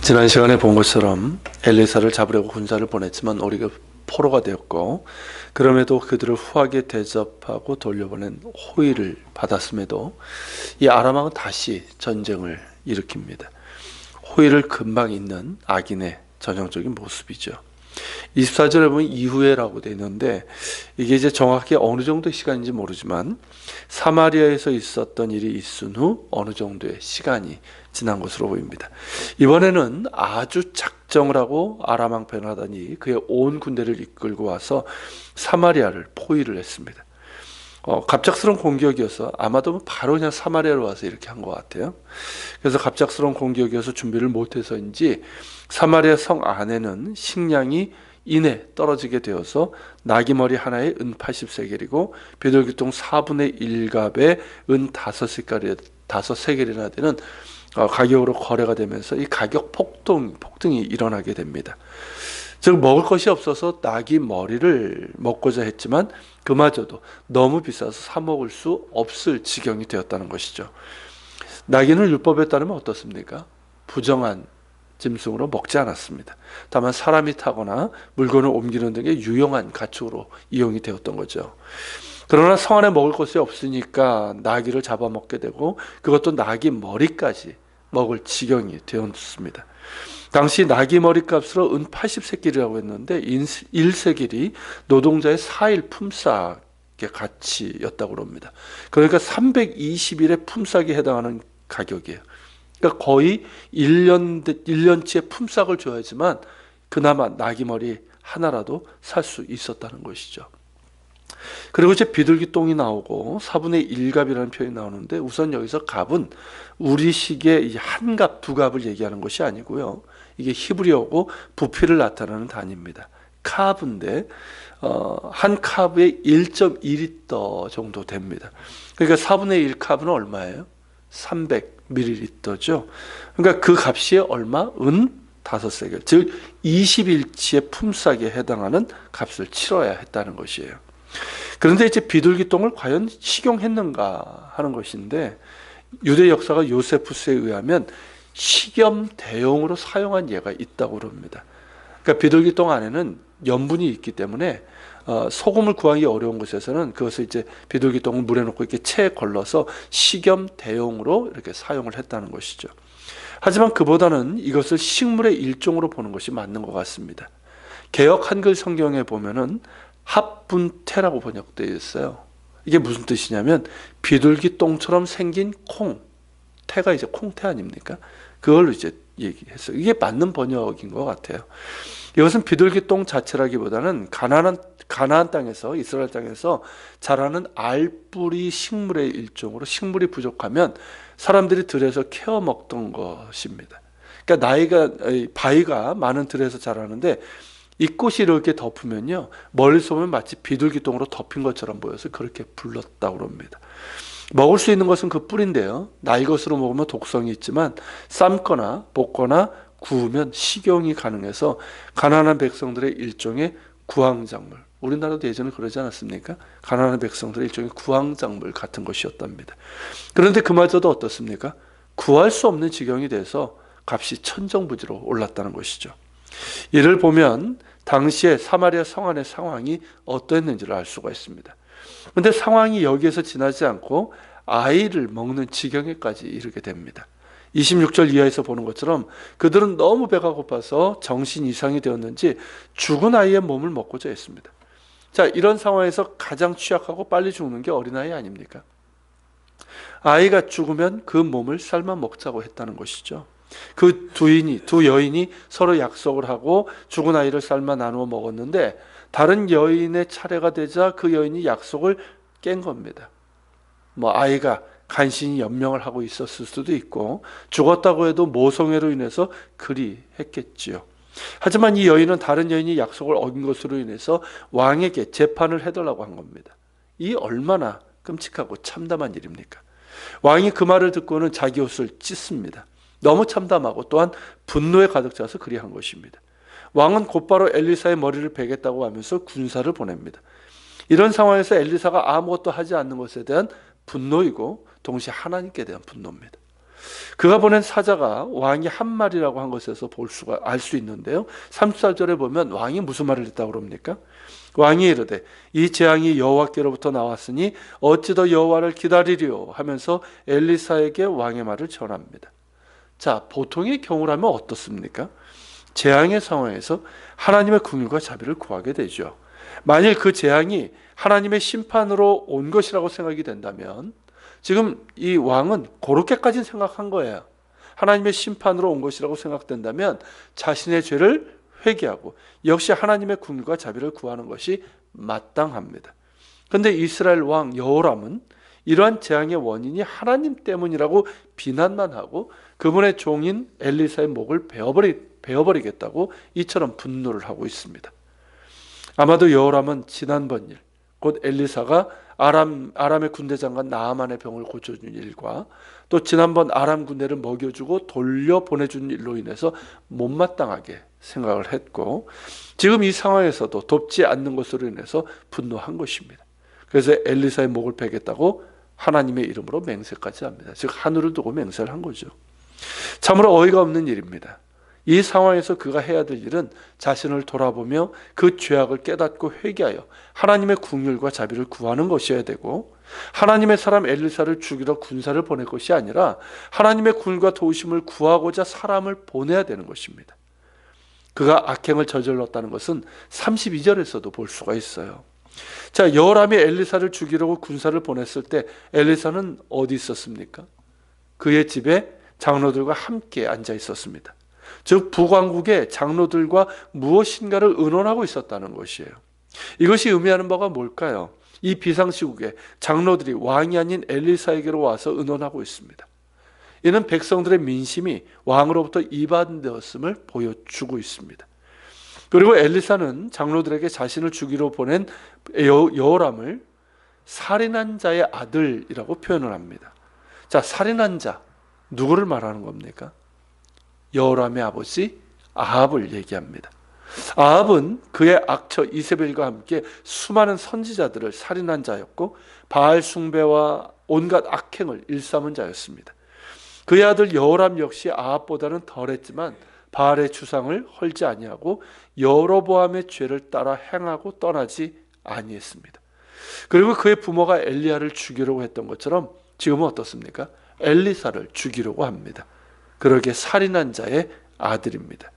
지난 시간에 본 것처럼 엘리사를 잡으려고 군사를 보냈지만 오리가 포로가 되었고, 그럼에도 그들을 후하게 대접하고 돌려보낸 호의를 받았음에도 이 아람 왕은 다시 전쟁을 일으킵니다. 호의를 금방 잇는 악인의 전형적인 모습이죠. 24절에 보면 이후에라고 되어 있는데, 이게 이제 정확히 어느 정도의 시간인지 모르지만 사마리아에서 있었던 일이 있은 후 어느 정도의 시간이 지난 것으로 보입니다. 이번에는 아주 작정을 하고 아람 왕 베나단이 그의 온 군대를 이끌고 와서 사마리아를 포위를 했습니다. 갑작스러운 공격이어서 아마도 바로 그냥 사마리아로 와서 이렇게 한 것 같아요. 그래서 갑작스러운 공격이어서 준비를 못해서인지 사마리아 성 안에는 식량이 이내 떨어지게 되어서 나귀머리 하나에 은 80세겔이고 비둘기똥 4분의 1갑에 은 5세겔이나 되는 가격으로 거래가 되면서 이 가격 폭등이 일어나게 됩니다. 즉 먹을 것이 없어서 나귀 머리를 먹고자 했지만 그마저도 너무 비싸서 사 먹을 수 없을 지경이 되었다는 것이죠. 나귀는 율법에 따르면 어떻습니까? 부정한 짐승으로 먹지 않았습니다. 다만 사람이 타거나 물건을 옮기는 등의 유용한 가축으로 이용이 되었던 거죠. 그러나 성 안에 먹을 것이 없으니까 나귀를 잡아먹게 되고 그것도 나귀 머리까지 먹을 지경이 되었습니다. 당시 나귀 머리값으로 은 80세겔이라고 했는데 1세겔이 노동자의 4일 품삯의 가치였다고 합니다. 그러니까 320일의 품삯에 해당하는 가격이에요. 그러니까 거의 1년치의 품삯을 줘야지만 그나마 나귀 머리 하나라도 살 수 있었다는 것이죠. 그리고 이제 비둘기 똥이 나오고 4분의 1갑이라는 표현이 나오는데, 우선 여기서 갑은 우리식의 한 갑, 두 갑을 얘기하는 것이 아니고요. 이게 히브리어고 부피를 나타내는 단위입니다. 카브인데 한 카브에 1.2리터 정도 됩니다. 그러니까 4분의 1 카브는 얼마예요? 300ml죠. 그러니까 그 값이 얼마? 은 5세겔. 즉 20일치의 품삯에 해당하는 값을 치러야 했다는 것이에요. 그런데 이제 비둘기똥을 과연 식용했는가 하는 것인데, 유대 역사가 요세푸스에 의하면 식염 대용으로 사용한 예가 있다고 합니다. 그러니까 비둘기똥 안에는 염분이 있기 때문에 소금을 구하기 어려운 곳에서는 그것을 이제 비둘기똥을 물에 넣고 이렇게 체에 걸러서 식염 대용으로 이렇게 사용을 했다는 것이죠. 하지만 그보다는 이것을 식물의 일종으로 보는 것이 맞는 것 같습니다. 개역 한글 성경에 보면은 합분태라고 번역되어 있어요. 이게 무슨 뜻이냐면 비둘기 똥처럼 생긴 콩, 태가 이제 콩태 아닙니까? 그걸로 이제 얘기했어요. 이게 맞는 번역인 것 같아요. 이것은 비둘기 똥 자체라기보다는 가나안 땅에서, 이스라엘 땅에서 자라는 알뿌리 식물의 일종으로, 식물이 부족하면 사람들이 들에서 캐어 먹던 것입니다. 그러니까 바위가 많은 들에서 자라는데 이 꽃이 이렇게 덮으면요, 멀리서 보면 마치 비둘기똥으로 덮인 것처럼 보여서 그렇게 불렀다고 합니다. 먹을 수 있는 것은 그 뿌리인데요, 날 것으로 먹으면 독성이 있지만 삶거나 볶거나 구우면 식용이 가능해서 가난한 백성들의 일종의 구황작물, 우리나라도 예전에 그러지 않았습니까? 가난한 백성들의 일종의 구황작물 같은 것이었답니다. 그런데 그마저도 어떻습니까? 구할 수 없는 지경이 돼서 값이 천정부지로 올랐다는 것이죠. 이를 보면 당시에 사마리아 성 안의 상황이 어떠했는지를 알 수가 있습니다. 그런데 상황이 여기에서 지나지 않고 아이를 먹는 지경에까지 이르게 됩니다. 26절 이하에서 보는 것처럼 그들은 너무 배가 고파서 정신 이상이 되었는지 죽은 아이의 몸을 먹고자 했습니다. 자, 이런 상황에서 가장 취약하고 빨리 죽는 게 어린아이 아닙니까? 아이가 죽으면 그 몸을 삶아 먹자고 했다는 것이죠. 그 두 여인이 서로 약속을 하고 죽은 아이를 삶아 나누어 먹었는데, 다른 여인의 차례가 되자 그 여인이 약속을 깬 겁니다. 아이가 간신히 연명을 하고 있었을 수도 있고 죽었다고 해도 모성애로 인해서 그리 했겠지요. 하지만 이 여인은 다른 여인이 약속을 어긴 것으로 인해서 왕에게 재판을 해달라고 한 겁니다. 이 얼마나 끔찍하고 참담한 일입니까? 왕이 그 말을 듣고는 자기 옷을 찢습니다. 너무 참담하고 또한 분노에 가득 차서 그리한 것입니다. 왕은 곧바로 엘리사의 머리를 베겠다고 하면서 군사를 보냅니다. 이런 상황에서 엘리사가 아무것도 하지 않는 것에 대한 분노이고 동시에 하나님께 대한 분노입니다. 그가 보낸 사자가 왕이 한 말이라고 한 것에서 알 수 있는데요. 34절에 보면 왕이 무슨 말을 했다고 그럽니까? 왕이 이르되 이 재앙이 여호와께로부터 나왔으니 어찌 더 여호와를 기다리리요 하면서 엘리사에게 왕의 말을 전합니다. 자, 보통의 경우라면 어떻습니까? 재앙의 상황에서 하나님의 긍휼과 자비를 구하게 되죠. 만일 그 재앙이 하나님의 심판으로 온 것이라고 생각이 된다면 지금 이 왕은 그렇게까지 생각한 거예요. 하나님의 심판으로 온 것이라고 생각된다면 자신의 죄를 회개하고 역시 하나님의 긍휼과 자비를 구하는 것이 마땅합니다. 그런데 이스라엘 왕 여호람은 이러한 재앙의 원인이 하나님 때문이라고 비난만 하고 그분의 종인 엘리사의 목을 베어버리겠다고 이처럼 분노를 하고 있습니다. 아마도 여호람은 지난번 일, 곧 엘리사가 아람의 군대장관 나아만의 병을 고쳐준 일과 또 지난번 아람 군대를 먹여주고 돌려보내준 일로 인해서 못마땅하게 생각을 했고 지금 이 상황에서도 돕지 않는 것으로 인해서 분노한 것입니다. 그래서 엘리사의 목을 베겠다고 하나님의 이름으로 맹세까지 합니다. 즉 하늘을 두고 맹세를 한 거죠. 참으로 어이가 없는 일입니다. 이 상황에서 그가 해야 될 일은 자신을 돌아보며 그 죄악을 깨닫고 회개하여 하나님의 긍휼과 자비를 구하는 것이어야 되고 하나님의 사람 엘리사를 죽이러 군사를 보낼 것이 아니라 하나님의 긍휼과 도우심을 구하고자 사람을 보내야 되는 것입니다. 그가 악행을 저질렀다는 것은 32절에서도 볼 수가 있어요. 자, 여호람이 엘리사를 죽이려고 군사를 보냈을 때 엘리사는 어디 있었습니까? 그의 집에 장로들과 함께 앉아 있었습니다. 즉 북왕국의 장로들과 무엇인가를 의논하고 있었다는 것이에요. 이것이 의미하는 바가 뭘까요? 이 비상시국에 장로들이 왕이 아닌 엘리사에게로 와서 의논하고 있습니다. 이는 백성들의 민심이 왕으로부터 이반되었음을 보여주고 있습니다. 그리고 엘리사는 장로들에게 자신을 죽이러 보낸 여호람을 살인한 자의 아들이라고 표현을 합니다. 자, 살인한 자, 누구를 말하는 겁니까? 여호람의 아버지 아합을 얘기합니다. 아합은 그의 악처 이세벨과 함께 수많은 선지자들을 살인한 자였고 바알 숭배와 온갖 악행을 일삼은 자였습니다. 그의 아들 여호람 역시 아합보다는 덜했지만 바알의 주상을 헐지 아니하고 여로보암의 죄를 따라 행하고 떠나지 아니했습니다. 그리고 그의 부모가 엘리야를 죽이려고 했던 것처럼 지금은 어떻습니까? 엘리사를 죽이려고 합니다. 그러기에 살인한 자의 아들입니다.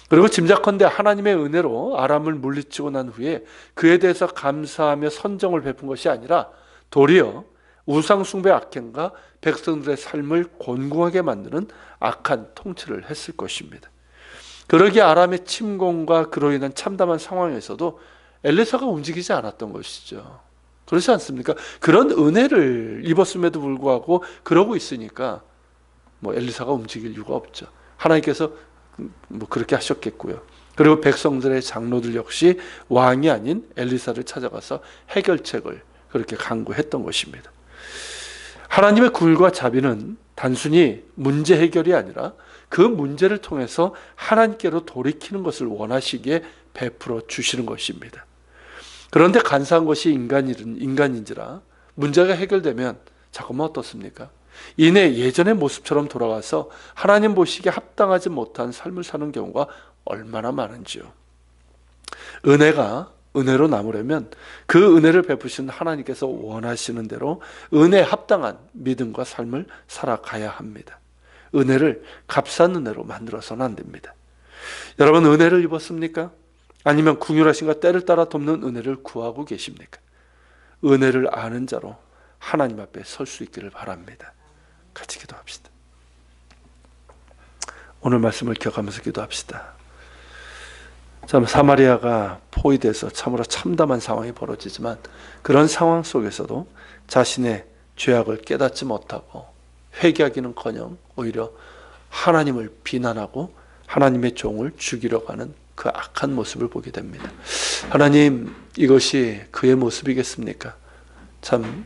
그리고 짐작컨대 하나님의 은혜로 아람을 물리치고 난 후에 그에 대해서 감사하며 선정을 베푼 것이 아니라 도리어 우상숭배 악행과 백성들의 삶을 곤궁하게 만드는 악한 통치를 했을 것입니다. 그러기에 아람의 침공과 그로 인한 참담한 상황에서도 엘리사가 움직이지 않았던 것이죠. 그렇지 않습니까? 그런 은혜를 입었음에도 불구하고 그러고 있으니까 엘리사가 움직일 이유가 없죠. 하나님께서 그렇게 하셨겠고요. 그리고 백성들의 장로들 역시 왕이 아닌 엘리사를 찾아가서 해결책을 그렇게 강구했던 것입니다. 하나님의 긍휼과 자비는 단순히 문제 해결이 아니라 그 문제를 통해서 하나님께로 돌이키는 것을 원하시기에 베풀어 주시는 것입니다. 그런데 간사한 것이 인간인지라 문제가 해결되면 자꾸만 어떻습니까? 이내 예전의 모습처럼 돌아가서 하나님 보시기에 합당하지 못한 삶을 사는 경우가 얼마나 많은지요. 은혜가 은혜로 남으려면 그 은혜를 베푸신 하나님께서 원하시는 대로 은혜에 합당한 믿음과 삶을 살아가야 합니다. 은혜를 값싼 은혜로 만들어서는 안 됩니다. 여러분 은혜를 입었습니까? 아니면 긍휼하신가 때를 따라 돕는 은혜를 구하고 계십니까? 은혜를 아는 자로 하나님 앞에 설 수 있기를 바랍니다. 같이 기도합시다. 오늘 말씀을 기억하면서 기도합시다. 참 사마리아가 포위돼서 참으로 참담한 상황이 벌어지지만 그런 상황 속에서도 자신의 죄악을 깨닫지 못하고 회개하기는커녕 오히려 하나님을 비난하고 하나님의 종을 죽이려고 하는 그 악한 모습을 보게 됩니다. 하나님, 이것이 그의 모습이겠습니까? 참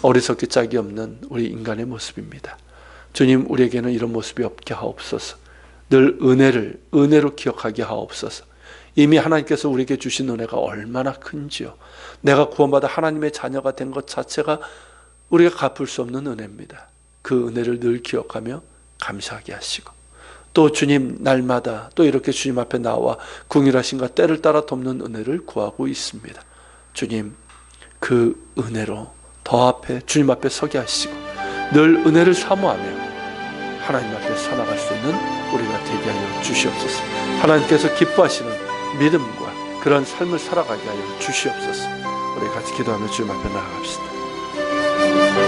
어리석기 짝이 없는 우리 인간의 모습입니다. 주님, 우리에게는 이런 모습이 없게 하옵소서. 늘 은혜를 은혜로 기억하게 하옵소서. 이미 하나님께서 우리에게 주신 은혜가 얼마나 큰지요. 내가 구원받아 하나님의 자녀가 된 것 자체가 우리가 갚을 수 없는 은혜입니다. 그 은혜를 늘 기억하며 감사하게 하시고, 또 주님 날마다 또 이렇게 주님 앞에 나와 궁일하심과 때를 따라 돕는 은혜를 구하고 있습니다. 주님, 그 은혜로 더 앞에 주님 앞에 서게 하시고 늘 은혜를 사모하며 하나님 앞에 살아갈 수 있는 우리가 되게 하여 주시옵소서. 하나님께서 기뻐하시는 믿음과 그런 삶을 살아가게 하여 주시옵소서. 우리 같이 기도하며 주님 앞에 나아갑시다.